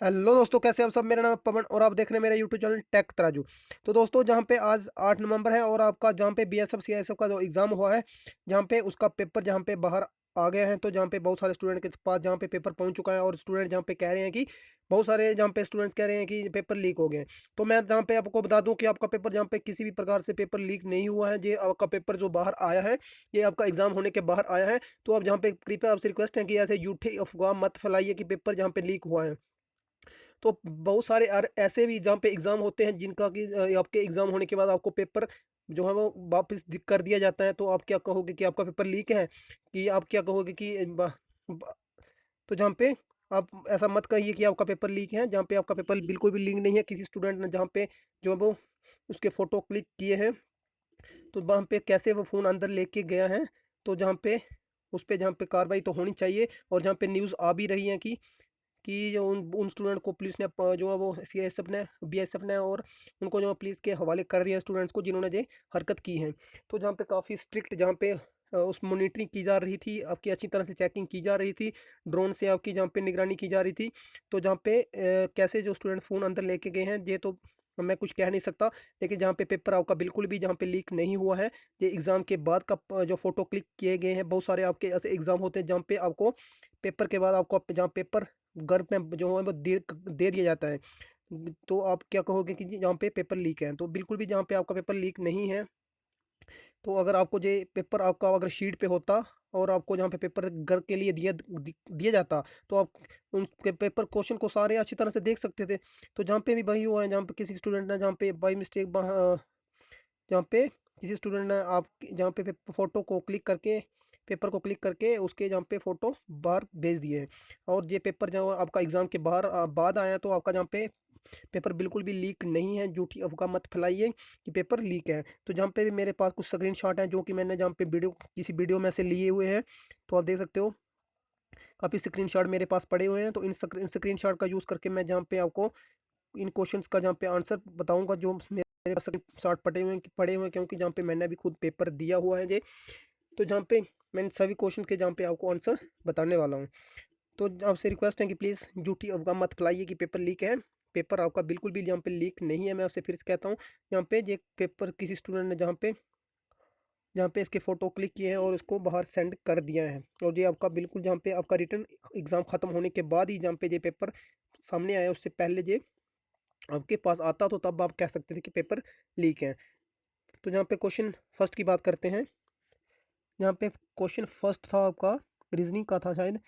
Hello दोस्तों, कैसे आप सब। मेरा नाम है पवन और आप देख रहे हैं मेरा यूट्यूब चैनल टेक तराजू। तो दोस्तों, जहाँ पे आज 8 नवंबर है और आपका जहाँ पे बीएसएफ सीआईएसएफ का जो एग्ज़ाम हुआ है, जहाँ पे उसका पेपर जहाँ पे बाहर आ गया है, तो जहाँ पे बहुत सारे स्टूडेंट के पास जहाँ पे पेपर पहुँच चुका है और स्टूडेंट जहाँ पे कह रहे हैं कि बहुत सारे जहाँ पे स्टूडेंट्स कह रहे हैं कि पेपर लीक हो गए। तो मैं जहाँ पे आपको बता दूँ कि आपका पेपर जहाँ पे किसी भी प्रकार से पेपर लीक नहीं हुआ है। ये आपका पेपर जो बाहर आया है, ये आपका एग्ज़ाम होने के बाहर आया है। तो आप जहाँ पे कृपया आपसे रिक्वेस्ट है कि ऐसे झूठी अफवाह मत फैलाइए कि पेपर जहाँ पे लीक हुआ है। तो बहुत सारे ऐसे भी जहाँ पे एग्ज़ाम होते हैं जिनका कि आपके एग्ज़ाम होने के बाद आपको पेपर जो है वो वापस कर दिया जाता है। तो आप क्या कहोगे कि आपका पेपर लीक है, कि आप क्या कहोगे कि तो जहाँ पे आप ऐसा मत कहिए कि आपका पेपर लीक है। जहाँ पे आपका पेपर बिल्कुल भी लीक नहीं है। किसी स्टूडेंट ने जहाँ पे जो है वो उसके फ़ोटो क्लिक किए हैं, तो वहाँ पे कैसे वो फ़ोन अंदर लेके गया है। तो जहाँ पे उस पे जहाँ पे कार्रवाई तो होनी चाहिए। और जहाँ पे न्यूज़ आ भी रही है कि जो उन उन स्टूडेंट को पुलिस ने जो है वो सीआईएसएफ ने बीएसएफ ने और उनको जो है पुलिस के हवाले कर दिया स्टूडेंट्स को जिन्होंने ये हरकत की है। तो जहाँ पे काफ़ी स्ट्रिक्ट जहाँ पे उस मॉनिटरिंग की जा रही थी, आपकी अच्छी तरह से चेकिंग की जा रही थी, ड्रोन से आपकी जहाँ पे निगरानी की जा रही थी। तो जहाँ पे कैसे जो स्टूडेंट फ़ोन अंदर लेके गए हैं ये तो मैं कुछ कह नहीं सकता। लेकिन जहाँ पे पेपर आपका बिल्कुल भी जहाँ पे लीक नहीं हुआ है, ये एग्ज़ाम के बाद का जो फ़ोटो क्लिक किए गए हैं। बहुत सारे आपके ऐसे एग्ज़ाम होते हैं जहाँ पे आपको पेपर के बाद आपको जहाँ पेपर घर में जो है वो दे दिया जाता है। तो आप क्या कहोगे कि जी जहाँ पे पेपर लीक है, तो बिल्कुल भी जहाँ पे आपका पेपर लीक नहीं है। तो अगर आपको ये पेपर आपका अगर शीट पे होता और आपको जहाँ पे पेपर घर के लिए दिया जाता, तो आप उन पेपर क्वेश्चन को सारे अच्छी तरह से देख सकते थे। तो जहाँ पे भी वही हुआ है, जहाँ पे किसी स्टूडेंट ने जहाँ पे बाई मिस्टेक जहाँ पे किसी स्टूडेंट ने आप जहाँ पे फ़ोटो को क्लिक करके पेपर को क्लिक करके उसके जहाँ पे फ़ोटो बाहर भेज दिए हैं। और ये पेपर जो आपका एग्ज़ाम के बाहर बाद आया, तो आपका जहाँ पे पेपर बिल्कुल भी लीक नहीं है। झूठी अफ़वाह मत फैलाइए कि पेपर लीक है। तो जहाँ पे भी मेरे पास कुछ स्क्रीनशॉट हैं जो कि मैंने जहाँ पे किसी वीडियो में से लिए हुए हैं। तो आप देख सकते हो, काफ़ी स्क्रीनशॉट मेरे पास पड़े हुए हैं। तो इन स्क्रीनशॉट का यूज़ करके मैं जहाँ पे आपको इन क्वेश्चंस का जहाँ पे आंसर बताऊँगा जो मेरे पास स्क्रीनशॉट पड़े हुए हैं, क्योंकि जहाँ पे मैंने अभी खुद पेपर दिया हुआ है ये। तो जहाँ पे मैं सभी क्वेश्चन के जहाँ पे आपको आंसर बताने वाला हूँ। तो आपसे रिक्वेस्ट है कि प्लीज़ झूठी अफ़वाह मत फैलाइए कि पेपर लीक है। पेपर आपका बिल्कुल भी यहाँ पे लीक नहीं है। मैं आपसे फिर से कहता हूँ, यहाँ पे ये पेपर किसी स्टूडेंट ने जहाँ पे इसके फ़ोटो क्लिक किए हैं और उसको बाहर सेंड कर दिया है। और ये आपका बिल्कुल जहाँ पे आपका रिटन एग्ज़ाम ख़त्म होने के बाद ही जहाँ पे ये पेपर सामने आया, उससे पहले ये आपके पास आता, तो तब आप कह सकते थे कि पेपर लीक है। तो जहाँ पे क्वेश्चन फर्स्ट की बात करते हैं, जहाँ पे क्वेश्चन फर्स्ट था आपका रीजनिंग का था शायद।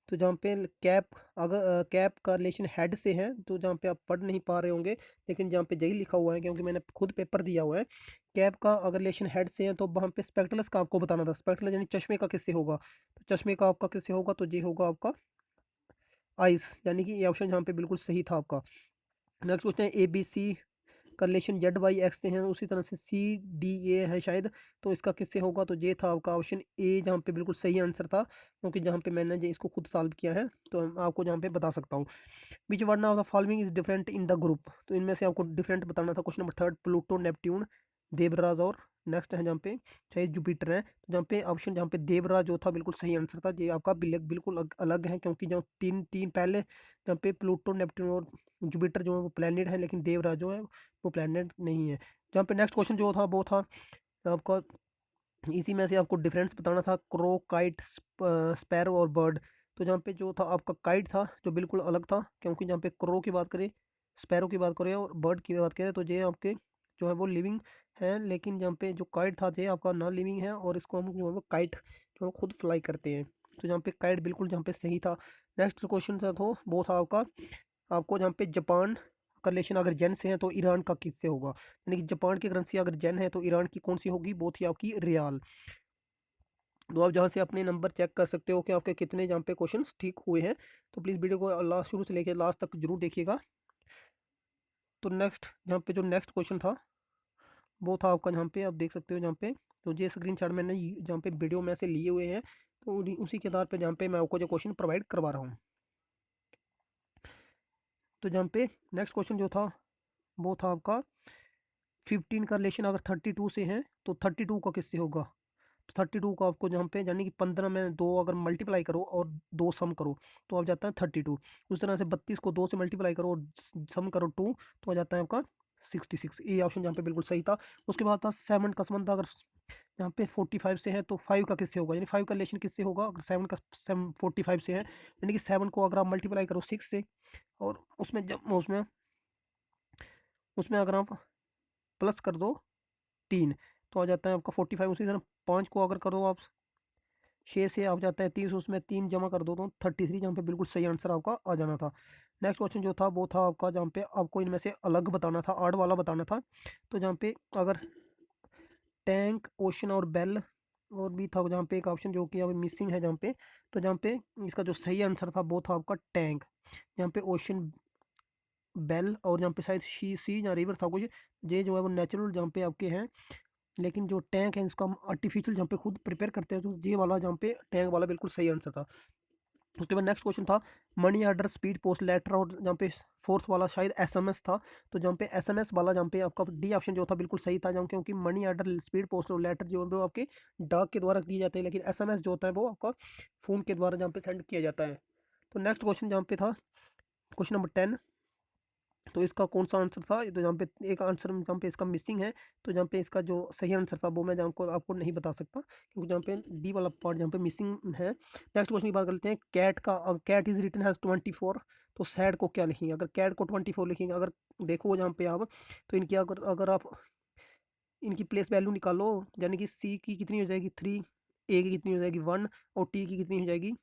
तो जहाँ पे कैप, अगर कैप का रिलेशन हेड से है, तो जहाँ पे आप पढ़ नहीं पा रहे होंगे, लेकिन जहाँ पे यही लिखा हुआ है क्योंकि मैंने खुद पेपर दिया हुआ है। कैप का अगर रिलेशन हेड से है, तो वहाँ पे स्पेक्टलस का आपको बताना था। स्पेक्टलस यानी चश्मे का किससे होगा, तो चश्मे का आपका किससे होगा, तो ये होगा आपका आइस। यानी कि ये ऑप्शन यहाँ पे बिल्कुल सही था आपका। नेक्स्ट क्वेश्चन है ए बी सी का रिलेशन जेड वाई एक्स से है, उसी तरह से सी डी ए है शायद। तो इसका किससे होगा, तो ये था आपका ऑप्शन ए, जहाँ पे बिल्कुल सही आंसर था। क्योंकि जहाँ पे मैंने ये इसको खुद सॉल्व किया है, तो मैं आपको जहाँ पे बता सकता हूँ। Which one of the following is different in the group, तो इनमें से आपको डिफरेंट बताना था। Question number third, Pluto, Neptune, Devraj और नेक्स्ट है जहाँ पे शायद जुपिटर है। तो जहाँ पे ऑप्शन जहाँ पे देवराज जो था बिल्कुल सही आंसर था। ये आपका बिल्कुल अलग है, क्योंकि जो तीन तीन पहले जहाँ पे प्लूटो, नेपट्यून और जुपिटर जो है वो प्लेनेट है, लेकिन देवराज जो है वो प्लेनेट नहीं है। जहाँ पे नेक्स्ट क्वेश्चन जो था वो था आपका, इसी में से आपको डिफरेंस बताना था, क्रो, काइट, स्पैरो और बर्ड। तो जहाँ पे जो था आपका काइट था जो बिल्कुल अलग था, क्योंकि जहाँ पे क्रो की बात करें, स्पैरो की बात करें और बर्ड की बात करें, तो ये आपके जो है वो लिविंग है। लेकिन जहाँ पे जो काइट था ये आपका नॉन लिविंग है, और इसको हम जो है वो काइट जो है खुद फ्लाई करते हैं। तो जहाँ पे काइट बिल्कुल जहाँ पे सही था। नेक्स्ट क्वेश्चन था तो वो था आपको जहाँ पे जापान का रिलेशन अगर जेन से है, तो ईरान का किससे होगा। यानी कि जापान की करेंसी अगर जेन है, तो ईरान की कौन सी होगी, वो थी आपकी रियाल। तो आप जहाँ से अपने नंबर चेक कर सकते हो कि आपके कितने जहाँ पे क्वेश्चंस ठीक हुए हैं। तो प्लीज़ वीडियो को लास्ट शुरू से लेकर लास्ट तक जरूर देखिएगा। तो नेक्स्ट जहाँ पे जो नेक्स्ट क्वेश्चन था वो था आपका, जहाँ पे आप देख सकते हो, जहाँ पे तो ये स्क्रीनशॉट मैंने जहाँ पे वीडियो में से लिए हुए हैं, तो उसी के आधार पे जहाँ पे मैं आपको जो क्वेश्चन प्रोवाइड करवा रहा हूँ। तो जहाँ पे नेक्स्ट क्वेश्चन जो था वो था आपका 15 का रिलेशन अगर 32 से है, तो 32 का किससे होगा। 32 को आपको जहाँ पे यानी कि 15 में 2 अगर मल्टीप्लाई करो और 2 सम करो तो आप जाता है 32। उस तरह से 32 को 2 से मल्टीप्लाई करो और सम करो 2 तो आ जाता है आपका 66। ये ऑप्शन जहाँ पे बिल्कुल सही था। उसके बाद था 7 का संबंध था, अगर यहाँ पे 45 से है तो 5 का किससे होगा, यानी 5 का रिलेशन किससे होगा, अगर 7 का 45 से है यानी कि 7 को अगर आप मल्टीप्लाई करो 6 से और उसमें जब उसमें उसमें अगर आप प्लस कर दो 3 तो आ जाता है आपका 45। उसी तरह 5 को अगर करो आप 6 से आप जाता है 30, उसमें 3 जमा कर दो तो 33, जहाँ पे बिल्कुल सही आंसर आपका आ जाना था। नेक्स्ट क्वेश्चन जो था वो था आपका जहाँ पे आपको इनमें से अलग बताना था, आड वाला बताना था। तो जहाँ पे अगर टैंक, ओशन और बेल और भी था जहाँ पे एक ऑप्शन जो कि अब मिसिंग है जहाँ पे, तो जहाँ पे इसका जो सही आंसर था वो था आपका टैंक। जहाँ पे ओशन, बेल और जहाँ पे शायद सी या रिवर था कुछ, ये जो है वो नेचुरल जहाँ पे आपके हैं, लेकिन जो टैंक है इसका हम आर्टिफिशियल जहाँ पे खुद प्रिपेयर करते हैं, तो ये वाला जहाँ पे टैंक वाला बिल्कुल सही आंसर था। उसके बाद नेक्स्ट क्वेश्चन था money order, speed post, letter और जहाँ पे फोर्थ वाला शायद एसएमएस था। तो जहाँ पे एसएमएस वाला जहाँ पे आपका डी ऑप्शन जो था बिल्कुल सही था, जहाँ क्योंकि मनी ऑर्डर, स्पीड पोस्ट और लेटर जो है वो आपके डाक के द्वारा दिए जाते हैं, लेकिन एसएमएस जो होता है वो आपका फ़ोन के द्वारा जहाँ पे सेंड किया जाता है। तो नेक्स्ट क्वेश्चन जहाँ पे था क्वेश्चन नंबर 10, तो इसका कौन सा आंसर था, तो जहाँ पे एक आंसर जहाँ पे इसका मिसिंग है, तो जहाँ पे इसका जो सही आंसर था वो मैं जहाँ को आपको नहीं बता सकता क्योंकि जहाँ पे डी वाला पार्ट जहाँ पे मिसिंग है। नेक्स्ट क्वेश्चन की बात कर लेते हैं, कैट का, कैट इज रिटन हैज 24, तो सैड को क्या लिखेंगे, अगर कैट को 24 लिखेंगे, अगर देखो जहाँ पे आप, तो इनकी अगर अगर आप इनकी प्लेस वैल्यू निकालो, यानी कि सी की कितनी हो जाएगी 3, ए की कितनी हो जाएगी 1 और टी की कितनी हो जाएगी,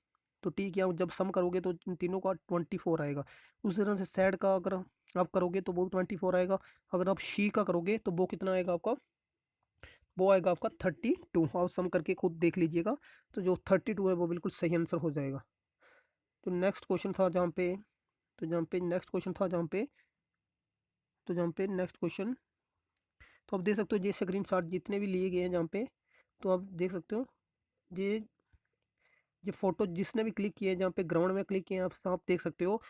तो टी की आप जब सम करोगे तो इन तीनों का 24 आएगा। उस तरह से सैड का अगर आप करोगे तो वो भी 24 आएगा। अगर आप शी का करोगे तो वो कितना आएगा आपका, वो आएगा आपका 32। आप सम करके खुद देख लीजिएगा, तो जो 32 है वो बिल्कुल सही आंसर हो जाएगा। तो नेक्स्ट क्वेश्चन था जहाँ पे, तो जहाँ पे नेक्स्ट क्वेश्चन था जहाँ पे, तो जहाँ पे नेक्स्ट क्वेश्चन, तो आप देख सकते हो ये स्क्रीन शॉट जितने भी लिए गए हैं जहाँ पे, तो आप देख सकते हो ये ये फोटो जिसने भी क्लिक किए जहाँ पे ग्राउंड में क्लिक किए आप देख सकते हो,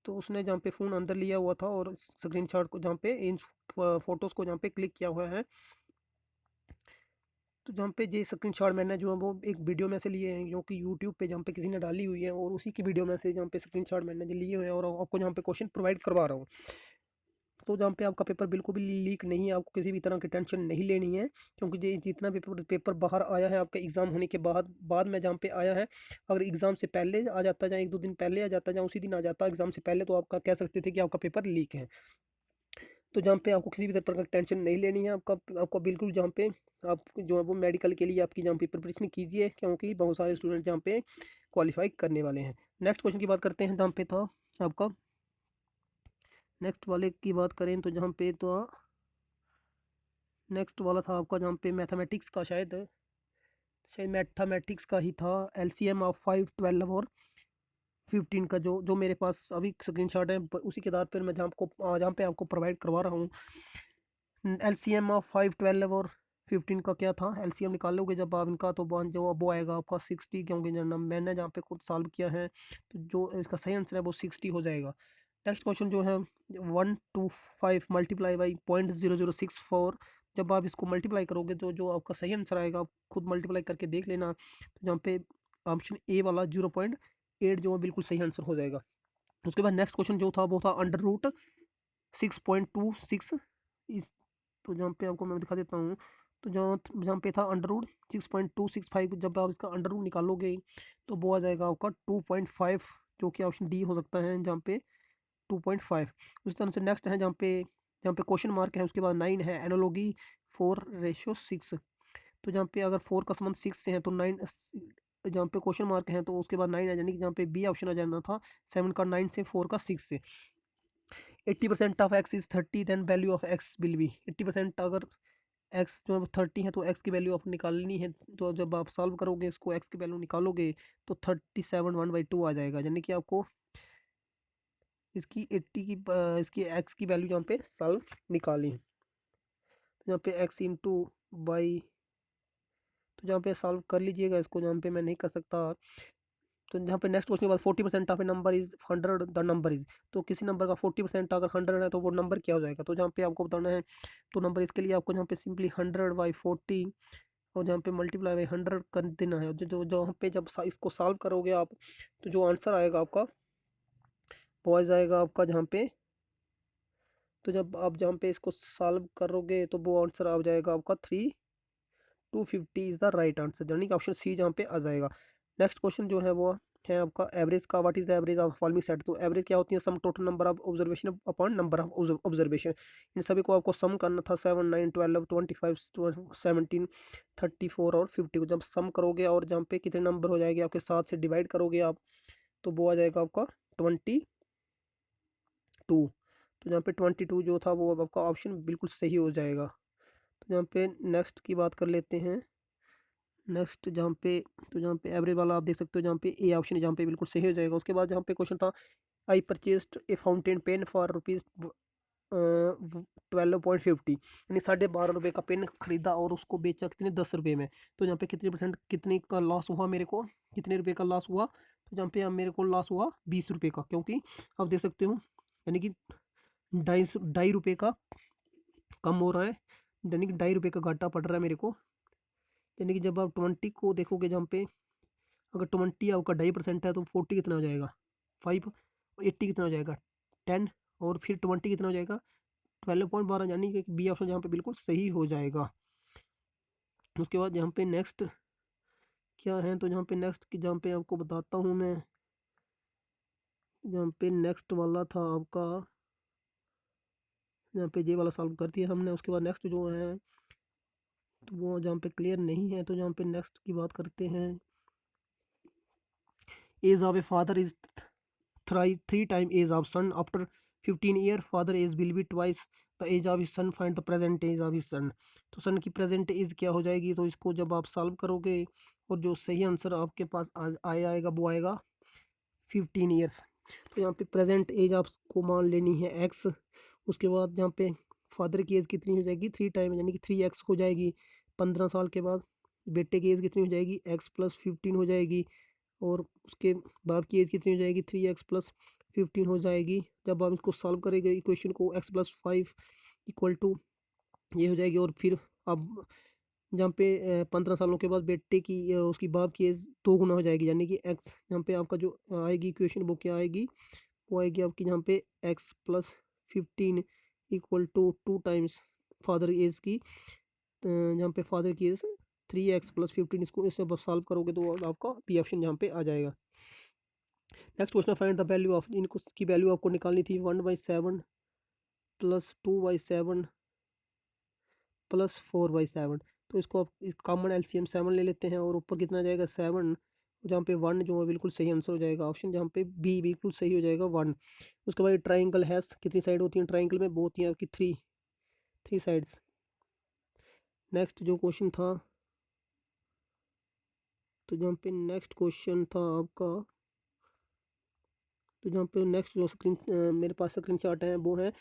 तो उसने जहाँ पे फ़ोन अंदर लिया हुआ था और स्क्रीनशॉट को जहाँ पे इन फोटोज़ को जहाँ पे क्लिक किया हुआ है, तो जहाँ पे ये स्क्रीनशॉट मैंने जो है वो एक वीडियो में से लिए हैं जो कि यूट्यूब पे जहाँ पे किसी ने डाली हुई है, और उसी की वीडियो में से जहाँ पे स्क्रीनशॉट मैंने जो लिए हुए हैं और आपको जहाँ पे क्वेश्चन प्रोवाइड करवा रहा हूँ। तो जहाँ पे आपका पेपर बिल्कुल भी लीक नहीं है, आपको किसी भी तरह की टेंशन नहीं लेनी है, क्योंकि ये जितना भी पेपर पेपर बाहर आया है आपका एग्ज़ाम होने के बाद बाद में जहाँ पे आया है, अगर एग्ज़ाम से पहले आ जाता, या 1-2 दिन पहले आ जाता, या उसी दिन आ जाता एग्ज़ाम से पहले, तो आपका कह सकते थे कि आपका पेपर लीक है। तो जहाँ पे आपको किसी भी तरह की टेंशन नहीं लेनी है, आपका आपको बिल्कुल जहाँ पे आप जो है वो मेडिकल के लिए आपकी जहाँ पे प्रिपरेशन कीजिए, क्योंकि बहुत सारे स्टूडेंट जहाँ पे क्वालिफाई करने वाले हैं। नेक्स्ट क्वेश्चन की बात करते हैं जहाँ पे था आपका, नेक्स्ट वाले की बात करें तो जहाँ पे तो नेक्स्ट वाला था आपका जहाँ पे मैथमेटिक्स का, शायद शायद मैथमेटिक्स का ही था, एलसीएम ऑफ 5, 12 और 15 का जो जो मेरे पास अभी स्क्रीनशॉट है उसी के आधार पर मैं जहाँ पे आपको प्रोवाइड करवा रहा हूँ। एलसीएम ऑफ 5, 12 और 15 का क्या था, एलसीएम निकाल लोगे जब आप इनका, तो जो वो आएगा आपका 60, क्योंकि मैंने जहाँ पे खुद सॉल्व किया है, तो जो इसका सही आंसर है वो 60 हो जाएगा। नेक्स्ट क्वेश्चन जो है 125 मल्टीप्लाई बाई 0.0064, जब आप इसको मल्टीप्लाई करोगे तो जो आपका सही आंसर आएगा आप खुद मल्टीप्लाई करके देख लेना, तो जहाँ पे ऑप्शन ए वाला 0.8 जो है बिल्कुल सही आंसर हो जाएगा। उसके बाद नेक्स्ट क्वेश्चन जो था वो था अंडर रूट 6.26 इस, तो जहाँ पे आपको मैं दिखा देता हूँ, तो जहाँ जहाँ पे था अंडर रूट 6.265, जब आप इसका अंडर रूट निकालोगे तो वो आ जाएगा आपका 2.5, जो कि ऑप्शन डी हो सकता है जहाँ पे 2.5। उस तरह से नेक्स्ट है जहाँ पे क्वेश्चन मार्क है, उसके बाद 9 है एनालॉगी 4:6, तो जहाँ पे अगर 4 का संबंध 6 से है तो 9, जहाँ पे क्वेश्चन मार्क है तो उसके बाद 9 है, यानी कि जहाँ पे बी ऑप्शन आ जाना था 7 का 9 से, 4 का 6 से। 80% of X is 30, then value of X will be 80%, अगर एक्स जो है 30 है तो एक्स की वैल्यू आप निकालनी है, तो जब आप सॉल्व करोगे इसको एक्स की वैल्यू निकालोगे तो 37 1/2 आ जाएगा, यानी कि आपको इसकी 80 की इसकी एक्स की वैल्यू यहाँ पे सॉल्व निकाली है, तो यहाँ पे एक्स इंटू बाई, तो जहाँ पे सॉल्व कर लीजिएगा इसको, जहाँ पे मैं नहीं कर सकता। तो जहाँ पे नेक्स्ट क्वेश्चन के बाद 40% of A number is 100, the number is, तो किसी नंबर का 40% अगर 100 है तो वो नंबर क्या हो जाएगा, तो जहाँ पे आपको बताना है, तो नंबर इसके लिए आपको जहाँ पे सिंपली 100/40 और जहाँ पे मल्टीप्लाई बाई 100 कर देना है। जो जो जहाँ पे जब इसको सॉल्व करोगे आप, तो जो आंसर आएगा आपका वो आ जाएगा आपका जहाँ पे, तो जब आप जहाँ पे इसको सॉल्व करोगे तो वो आंसर आ जाएगा आपका 3250 इज़ द राइट आंसर, यानी कि ऑप्शन सी जहाँ पे आ जाएगा। नेक्स्ट क्वेश्चन जो है वो है आपका एवरेज का। What is the average of following set. तो एवरेज क्या होती है, sum total number of observation upon number of observation. इन सभी को आपको सम करना था, 7 9 12 25 17 34 और 50 को जब सम करोगे और जहाँ पे कितने नंबर हो जाएंगे आपके साथ से डिवाइड करोगे आप, तो वो आ जाएगा आपका 22। तो जहाँ पे 22 जो था वो अब आपका ऑप्शन बिल्कुल सही हो जाएगा। तो जहाँ पे नेक्स्ट की बात कर लेते हैं। नेक्स्ट जहाँ पे, तो जहाँ पे एवरेज वाला आप देख सकते हो, जहाँ पे ए ऑप्शन जहाँ पे बिल्कुल सही हो जाएगा। उसके बाद जहाँ पे क्वेश्चन था, I purchased a fountain pen for rupees 12.50, यानी 12.5 रुपये का पेन खरीदा और उसको बेचा कितने, 10 रुपये में। तो यहाँ पे कितने परसेंट, कितने का लॉस हुआ मेरे को, कितने रुपये का लॉस हुआ। तो जहाँ पे अब मेरे को लॉस हुआ 20 रुपये का, क्योंकि आप देख सकते हो यानी कि 2.5 रुपये का कम हो रहा है, यानी कि 2.5 रुपये का घाटा पड़ रहा है मेरे को। यानी कि जब आप 20 को देखोगे, जहाँ पे अगर 20 आपका 2.5% है तो 40 कितना हो जाएगा, 5, 80 कितना हो जाएगा, 10, और फिर 20 कितना हो जाएगा, 12.12, यानी कि बी ऑप्शन जहाँ पे बिल्कुल सही हो जाएगा। उसके बाद यहाँ पे नेक्स्ट क्या है, तो जहाँ पे नेक्स्ट की जहाँ पे आपको बताता हूँ मैं, जहाँ पे नेक्स्ट वाला था आपका, जहाँ पे ये वाला सॉल्व कर दिया हमने। उसके बाद नेक्स्ट जो है तो वो जहाँ पे क्लियर नहीं है, तो जहाँ पे नेक्स्ट की बात करते हैं। Age of a father is three time age of son after 15 year, father age will be twice the age of his son, find the present age of his son. तो सन की present as क्या हो जाएगी, तो इसको जब आप solve करोगे और जो सही आंसर आपके पास आएगा वो आएगा 15 ईयर्स। तो यहाँ पे प्रेजेंट एज आपको मान लेनी है एक्स। उसके बाद जहाँ पे फादर की एज कितनी हो जाएगी, 3 टाइम, यानी कि 3x हो जाएगी 15 साल के बाद। बेटे की एज कितनी हो जाएगी, x + 15 हो जाएगी। और उसके बाप की एज कितनी हो जाएगी, 3x + 15 हो जाएगी। जब आप इसको सॉल्व करेंगे इक्वेशन को, x + 5 = ये हो जाएगी। और फिर अब जहाँ पे 15 सालों के बाद बेटे की उसकी बाप की एज 2 गुना हो जाएगी, यानी कि एक्स यहाँ पे आपका जो आएगी इक्वेशन वो क्या आएगी, वो आएगी आपकी जहाँ पे x + 15 = 2 टाइम्स फादर एज की, जहाँ पे फादर की एज 3x + 15, इसको इससे आप सॉल्व करोगे तो आपका बी ऑप्शन यहाँ पे आ जाएगा। Next question, find the value of, इनको की वैल्यू आपको निकालनी थी, 1/7 + 2/7 + 4/7। तो इसको आप कॉमन एलसीएम 7 ले लेते हैं और ऊपर कितना जाएगा 7, जहाँ पे 1 जो है बिल्कुल सही आंसर हो जाएगा, ऑप्शन जहाँ पे बी बिल्कुल सही हो जाएगा 1। उसके बाद ट्राइंगल हैज़ कितनी साइड होती हैं, ट्राइंगल में वो होती हैं आपकी थ्री थ्री साइड्स। नेक्स्ट जो क्वेश्चन था, तो जहाँ पे नेक्स्ट क्वेश्चन था आपका, तो जहाँ पे नेक्स्ट जो स्क्रीन मेरे पास स्क्रीन शॉट है वो है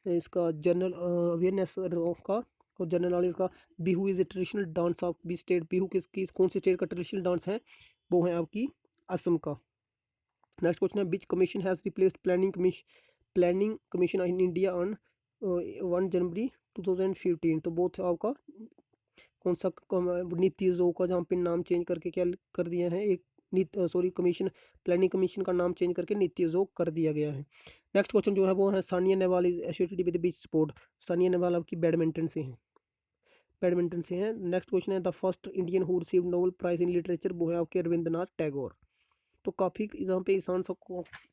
इसका जनरल अवेयरनेस का और जनरल नॉलेज का। Bihu is a traditional dance of be state. Bihu किसकी कौन सी स्टेट का ट्रेडिशनल डांस है, वो है आपकी असम का। नेक्स्ट क्वेश्चन है, which commission has replaced planning commission in India on 1 January 2015। तो वो था आपका कौन सा नीति आयोग का, जहाँ पे नाम चेंज करके क्या कर दिया है, एक सॉरी कमीशन, प्लानिंग कमीशन का नाम चेंज करके नीति आयोग कर दिया गया है। नेक्स्ट क्वेश्चन जो है वो है, Sania Nehwal is associated with which sport. Sania Nehwal आपकी बैडमिंटन से हैं, बैडमिंटन से हैं। नेक्स्ट क्वेश्चन है, the first Indian who received Nobel prize in literature, वो है आपके रविंद्रनाथ टैगोर। तो काफ़ी यहाँ पे आसान सा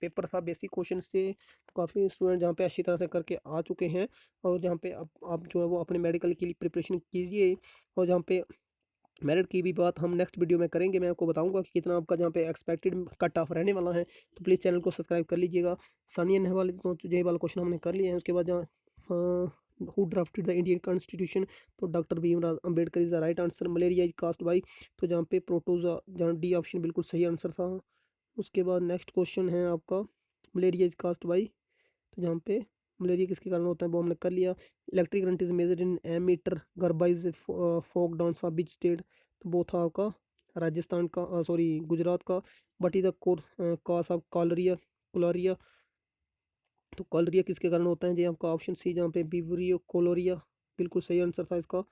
पेपर था, बेसिक क्वेश्चन थे, तो काफ़ी स्टूडेंट जहाँ पे अच्छी तरह से करके आ चुके हैं। और जहाँ पे आप जो है वो अपने मेडिकल के लिए प्रिपरेशन कीजिए। और जहाँ पे मेरिट की भी बात हम नेक्स्ट वीडियो में करेंगे, मैं आपको बताऊंगा कि कितना आपका जहाँ पे एक्सपेक्टेड कट ऑफ रहने वाला है। तो प्लीज़ चैनल को सब्सक्राइब कर लीजिएगा। सानिया नेहवाल तो ये वाला क्वेश्चन हमने कर लिया है। उसके बाद जहाँ who drafted the Indian constitution, तो doctor Bhimrao Ambedkar is the right answer. Malaria is caused by, तो जहाँ पे प्रोटोजा, जहाँ डी ऑप्शन बिल्कुल सही आंसर था। उसके बाद नेक्स्ट क्वेश्चन है आपका, मलेरिया इज कास्ट बाई, तो जहाँ पे मलेरिया किसके कारण होता है वो हमने कर लिया। Electric current is measured in ammeter, garba is folk dance of which state, तो वो था आपका राजस्थान का, सॉरी गुजरात का। But is the cause of cholera cholera, तो कॉलरिया किसके कारण होता है जी, आपका ऑप्शन सी जहाँ पे विब्रियो कोलोरिया बिल्कुल सही आंसर था इसका।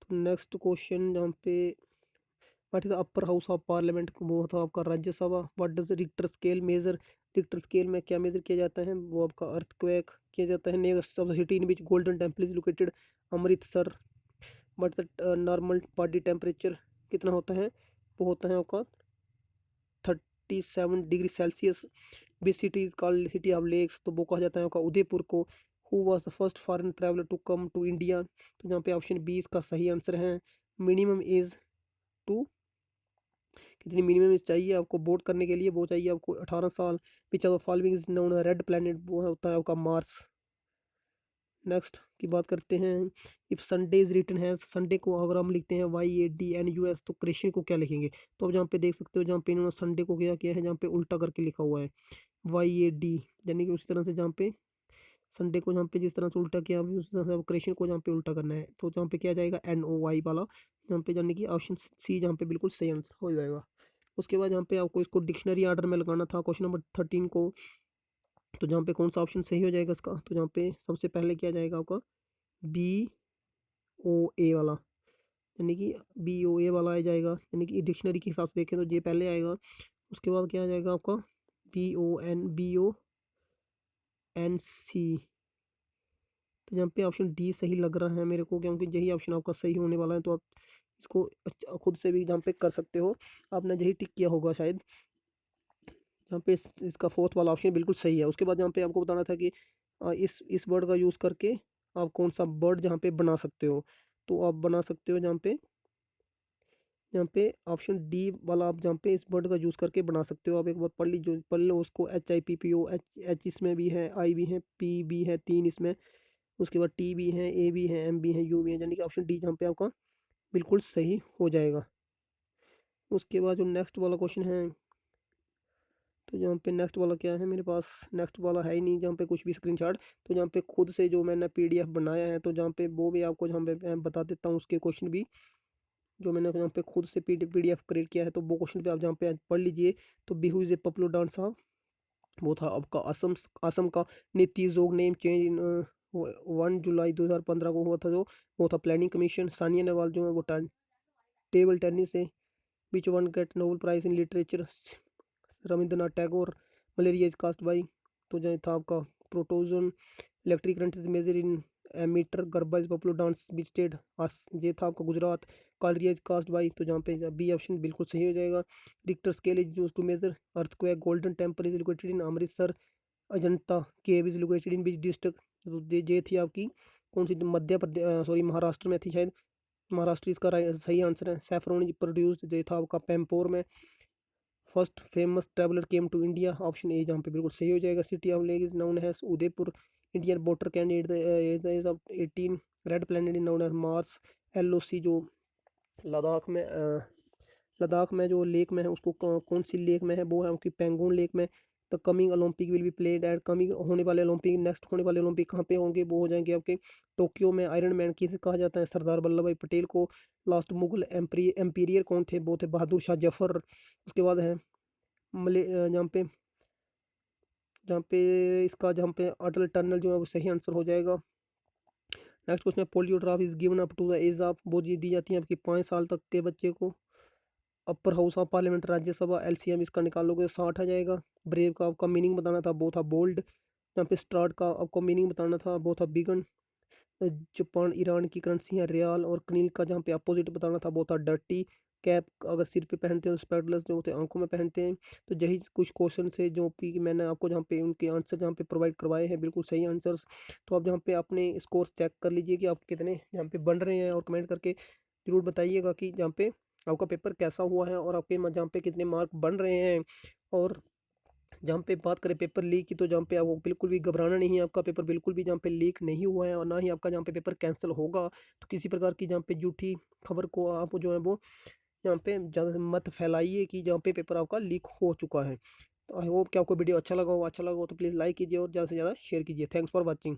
तो नेक्स्ट क्वेश्चन जहाँ पे what is the upper house of parliament, वो था आपका Rajya Sabha. What does Richter scale major, Richter scale में क्या मेजर किया जाता है, वो आपका अर्थक्वेक किया जाता है। Next of the city in which Golden Temple is located, Amritsar. What the normal body temperature कितना होता है, वो होता है आपका 37 degree Celsius. Which city is called city of lakes, तो वो कहा जाता है आपका उदयपुर को। Who was the first foreign traveller to come to India, तो यहाँ पे ऑप्शन बी इसका सही आंसर है। मिनिमम एज टू, कितनी मिनिमम एज चाहिए आपको वोट करने के लिए, वो चाहिए आपको 18 साल। Which of the following is known red planet, वो होता है आपका मार्स। नेक्स्ट की बात करते हैं। इफ संडे इज रिटन है, संडे को अगर हम लिखते हैं YADNUS, तो क्रिश्चियन को क्या लिखेंगे। तो अब जहाँ पे देख सकते हो, जहाँ पे इन्होंने संडे को क्या किया है, जहाँ पे उल्टा करके लिखा हुआ है YAD, यानी कि उसी तरह से जहाँ पे संडे को जहाँ पे जिस तरह से उल्टा किया अभी उसी तरह से अब क्रिश्चियन को जहाँ पे उल्टा करना है, तो जहाँ पे क्या जाएगा NOY वाला, जहाँ पे यानी कि ऑप्शन सी जहाँ पे बिल्कुल सही आंसर हो जाएगा। उसके बाद जहाँ पे आपको इसको डिक्शनरी ऑर्डर में लगाना था क्वेश्चन नंबर 13 को, तो जहाँ पे कौन सा ऑप्शन सही हो जाएगा इसका, तो जहाँ पे सबसे पहले क्या जाएगा आपका BOA वाला, यानी कि BOA वाला आ जाएगा, यानी कि डिक्शनरी के हिसाब से देखें तो ये पहले आएगा। उसके बाद क्या आ जाएगा आपका BONC, तो यहाँ पे ऑप्शन डी सही लग रहा है मेरे को, क्योंकि यही ऑप्शन आपका सही होने वाला है। तो आप इसको खुद से भी जहाँ पे कर सकते हो, आपने यही टिक किया होगा शायद। यहाँ पे इसका फोर्थ वाला ऑप्शन बिल्कुल सही है। उसके बाद यहाँ पे आपको बताना था कि इस वर्ड का यूज़ करके आप कौन सा वर्ड जहाँ पे बना सकते हो, तो आप बना सकते हो जहाँ पे ऑप्शन डी वाला, आप जहाँ पे इस वर्ड का यूज़ करके बना सकते हो। आप एक बार पढ़ लो उसको, HIPPO, एच इसमें भी है, आई भी है, पी भी है, 3 इसमें। उसके बाद टी भी है, ए भी है, एम भी है, यू भी है, यानी कि ऑप्शन डी जहाँ पे आपका बिल्कुल सही हो जाएगा। उसके बाद जो नेक्स्ट वाला क्वेश्चन है, तो यहाँ पे नेक्स्ट वाला क्या है, मेरे पास नेक्स्ट वाला है ही नहीं जहाँ पे कुछ भी स्क्रीनशॉट। तो जहाँ पे खुद से जो मैंने PDF बनाया है, तो जहाँ पे वो भी आपको जहाँ पे मैं बता देता हूँ उसके क्वेश्चन भी, जो मैंने यहाँ पे खुद से PDF क्रिएट किया है, तो वो क्वेश्चन पे आप जहाँ पे पढ़ लीजिए। तो Bihu is A popular dance of, वो था आपका असम, असम का। नीति जोग नेम चेंज इन 1 जुलाई 2015 को हुआ था, जो वो था प्लानिंग कमीशन। सानिया नेहवाल जो है वो टेबल टेनिस है। Which one get Nobel prize in literature, Rabindranath Tagore. Malaria is caused by, तो जो था आपका protozoan. Electric current is measure in ammeter, garba is popular dance which state, आस ये था आपका Gujarat. Cholera is caused by, तो जहाँ पे बी ऑप्शन बिल्कुल सही हो जाएगा। Richter scale is use to measure earthquake, Golden Temple is located in Amritsar. Ajanta cave is located in which district, तो ये थी आपकी कौन सी, मध्य प्रदेश, सॉरी महाराष्ट्र में थी शायद। महाराष्ट्र इसका सही आंसर है। सैफरोन इज प्रोड्यूस्ड, ये था आपका पैम्पोर में। First famous traveller came to India, option A जहाँ पे बिल्कुल सही हो जाएगा। City of lake is known as Udaipur. Indian voter candidate age of 18। Red planet is known as Mars. LOC जो लद्दाख में लद्दाख में जो लेक में है, उसको कौन सी लेक में है, वो है आपकी पेंगोंग लेक में। The coming Olympic will be played at, coming होने वाले ओलंपिक, नेक्स्ट होने वाले ओलंपिक कहाँ पे होंगे, वो हो जाएंगे आपके टोक्यो में। आयरन मैन किसे कहा जाता है, सरदार वल्लभ भाई पटेल को। लास्ट मुगल एम्पीरियर कौन थे, वो थे बहादुर शाह जफर। उसके बाद है जहाँ पे इसका जहाँ पे अटल टनल जो है वो सही आंसर हो जाएगा। नेक्स्ट क्वेश्चन है polio drop is given up to the age of, वो जी दी जाती है आपकी 5 साल तक के बच्चे को। Upper house of parliament Rajya Sabha, LCM इसका निकालोगे 60 आ जाएगा। ब्रेव का आपका मीनिंग बताना था, वो था बोल्ड। यहाँ पे स्टार्ट का आपको मीनिंग बताना था, वो था बिगन। जापान ईरान की करेंसी है रियाल। और कनील का जहाँ पे अपोजिट बताना था, वो था डर्टी। कैप अगर सिर पे पहनते हैं, स्पेक्टल्स जो होते हैं आंखों में पहनते हैं। तो यही कुछ क्वेश्चन थे जो कि मैंने आपको जहाँ पे उनके आंसर जहाँ पे प्रोवाइड करवाए हैं, बिल्कुल सही आंसर्स। तो आप जहाँ पे अपने स्कोर चेक कर लीजिए कि आप कितने जहाँ पे बन रहे हैं, और कमेंट करके ज़रूर बताइएगा कि जहाँ पे आपका पेपर कैसा हुआ है, और आपके जहाँ पे कितने मार्क बन रहे हैं। और जहाँ पे बात करें पेपर लीक की, तो जहाँ पे आपको बिल्कुल भी घबराना नहीं है, आपका पेपर बिल्कुल भी जहाँ पे लीक नहीं हुआ है, और ना ही आपका जहाँ पे पेपर कैंसिल होगा। तो किसी प्रकार की जहाँ पे झूठी खबर को आप जो है वो यहाँ पे ज़्यादा मत फैलाइए कि जहाँ पे पेपर आपका लीक हो चुका है। तो आई होप कि आपको वीडियो अच्छा लगा हो तो प्लीज़ लाइक कीजिए और ज़्यादा से ज़्यादा शेयर कीजिए। Thanks for watching.